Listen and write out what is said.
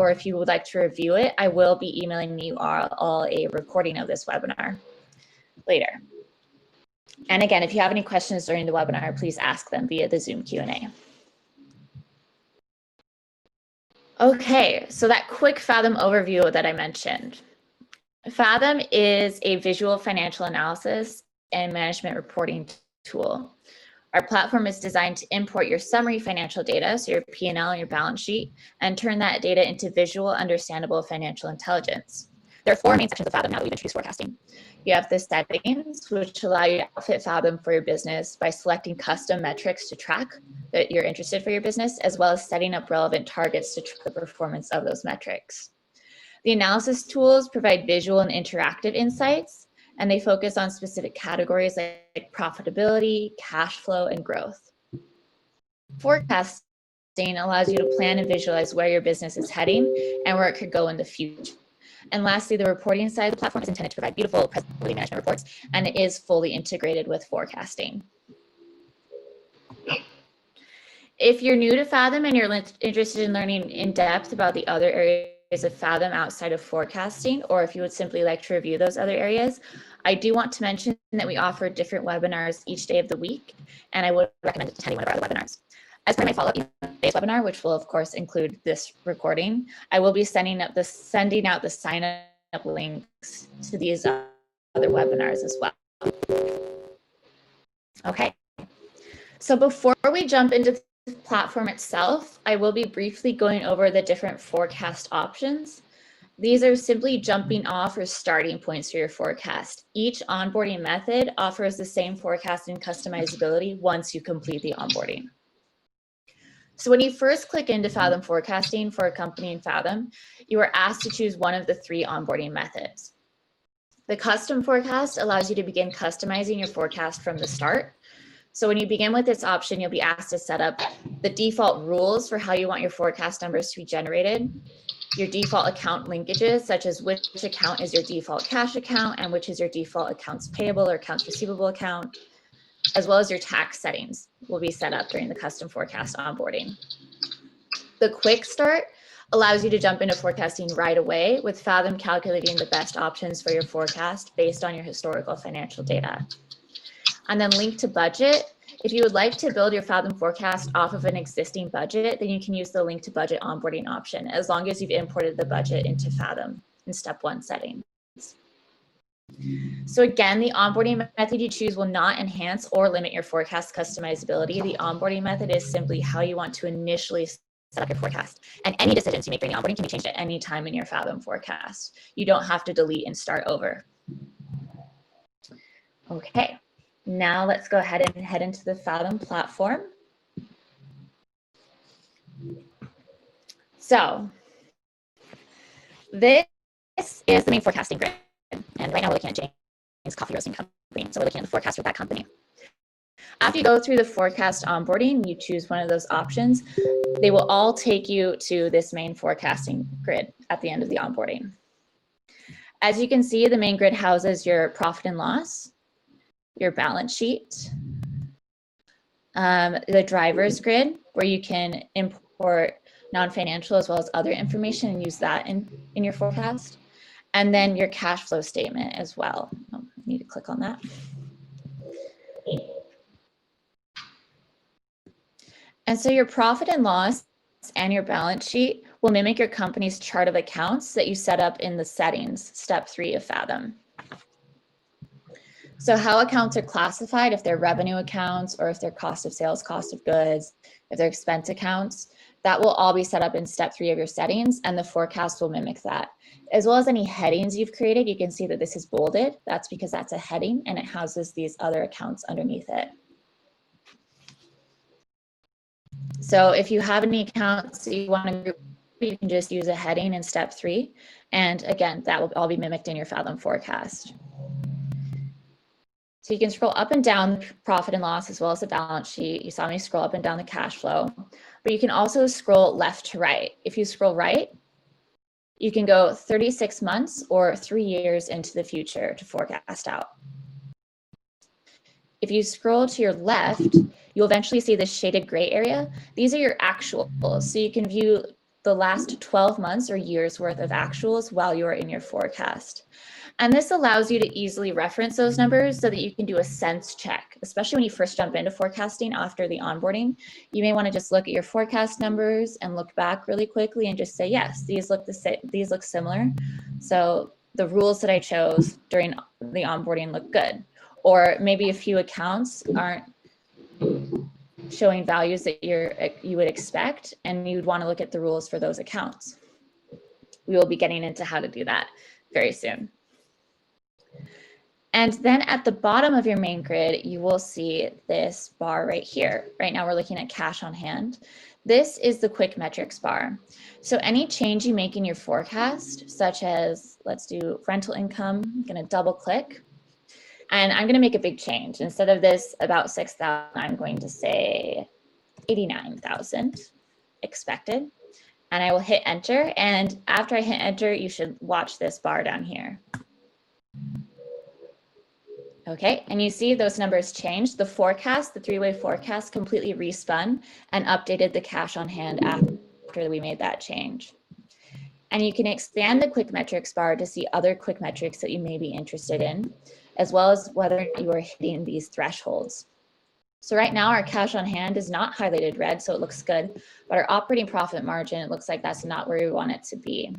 or if you would like to review it, I will be emailing you all a recording of this webinar later. And again, if you have any questions during the webinar, please ask them via the Zoom Q&A. Okay, so that quick Fathom overview that I mentioned. Fathom is a visual financial analysis and management reporting tool. Our platform is designed to import your summary financial data, so your P&L and your balance sheet, and turn that data into visual, understandable financial intelligence. There are four main sections of Fathom now that we've introduced forecasting. You have the settings, which allow you to outfit Fathom for your business by selecting custom metrics to track that you're interested for your business, as well as setting up relevant targets to track the performance of those metrics. The analysis tools provide visual and interactive insights, and they focus on specific categories like profitability, cash flow, and growth. Forecasting allows you to plan and visualize where your business is heading and where it could go in the future. And lastly, the reporting side of the platform is intended to provide beautiful profitability management reports, and it is fully integrated with forecasting. If you're new to Fathom and you're interested in learning in depth about the other areas of Fathom outside of forecasting, or if you would simply like to review those other areas, I do want to mention that we offer different webinars each day of the week, and I would recommend attending one of our other webinars. As part of my follow-up today's webinar, which will of course include this recording, I will be sending out the sign-up links to these other webinars as well. Okay, so before we jump into the platform itself, I will be briefly going over the different forecast options. These are simply jumping off or starting points for your forecast. Each onboarding method offers the same forecasting customizability once you complete the onboarding. So when you first click into Fathom Forecasting for a company in Fathom, you are asked to choose one of the three onboarding methods. The custom forecast allows you to begin customizing your forecast from the start. So when you begin with this option, you'll be asked to set up the default rules for how you want your forecast numbers to be generated, your default account linkages, such as which account is your default cash account and which is your default accounts payable or accounts receivable account, as well as your tax settings will be set up during the custom forecast onboarding. The quick start allows you to jump into forecasting right away, with Fathom calculating the best options for your forecast based on your historical financial data. And then link to budget. If you would like to build your Fathom forecast off of an existing budget, then you can use the link to budget onboarding option, as long as you've imported the budget into Fathom in step 1 settings. So again, the onboarding method you choose will not enhance or limit your forecast customizability. The onboarding method is simply how you want to initially set up your forecast. And any decisions you make during the onboarding can be changed at any time in your Fathom forecast. You don't have to delete and start over. Okay, now let's go ahead and head into the Fathom platform. So this is the main forecasting grid. And right now we're looking at Jane's Coffee Roasting Company. So we're looking at the forecast for that company. After you go through the forecast onboarding, you choose one of those options. They will all take you to this main forecasting grid at the end of the onboarding. As you can see, the main grid houses your profit and loss, your balance sheet, the drivers grid, where you can import non-financial as well as other information and use that in your forecast. And then your cash flow statement as well. Oh, I need to click on that. And so your profit and loss and your balance sheet will mimic your company's chart of accounts that you set up in the settings, step 3 of Fathom. So how accounts are classified, if they're revenue accounts or if they're cost of sales, cost of goods, if they're expense accounts, that will all be set up in step 3 of your settings, and the forecast will mimic that. As well as any headings you've created, you can see that this is bolded. That's because that's a heading and it houses these other accounts underneath it. So if you have any accounts that you want to group, you can just use a heading in step 3. And again, that will all be mimicked in your Fathom forecast. So you can scroll up and down profit and loss as well as the balance sheet. You saw me scroll up and down the cash flow, but you can also scroll left to right. If you scroll right, you can go 36 months or 3 years into the future to forecast out. If you scroll to your left, you'll eventually see this shaded gray area. These are your actuals. So you can view the last 12 months or years worth of actuals while you are in your forecast. And this allows you to easily reference those numbers so that you can do a sense check, especially when you first jump into forecasting after the onboarding. You may want to just look at your forecast numbers and look back really quickly and just say, yes, these look similar. So the rules that I chose during the onboarding look good. Or maybe a few accounts aren't showing values that you would expect, and you'd want to look at the rules for those accounts. We will be getting into how to do that very soon. And then at the bottom of your main grid, you will see this bar right here. Right now we're looking at cash on hand. This is the quick metrics bar. So any change you make in your forecast, such as let's do rental income, I'm gonna double click, and I'm gonna make a big change. Instead of this about 6,000, I'm going to say 89,000 expected. And I will hit enter. And after I hit enter, you should watch this bar down here. Okay, and you see those numbers changed. The forecast, the three-way forecast completely respun and updated the cash on hand after we made that change. And you can expand the quick metrics bar to see other quick metrics that you may be interested in, as well as whether you are hitting these thresholds. So right now our cash on hand is not highlighted red, so it looks good, but our operating profit margin, it looks like that's not where we want it to be.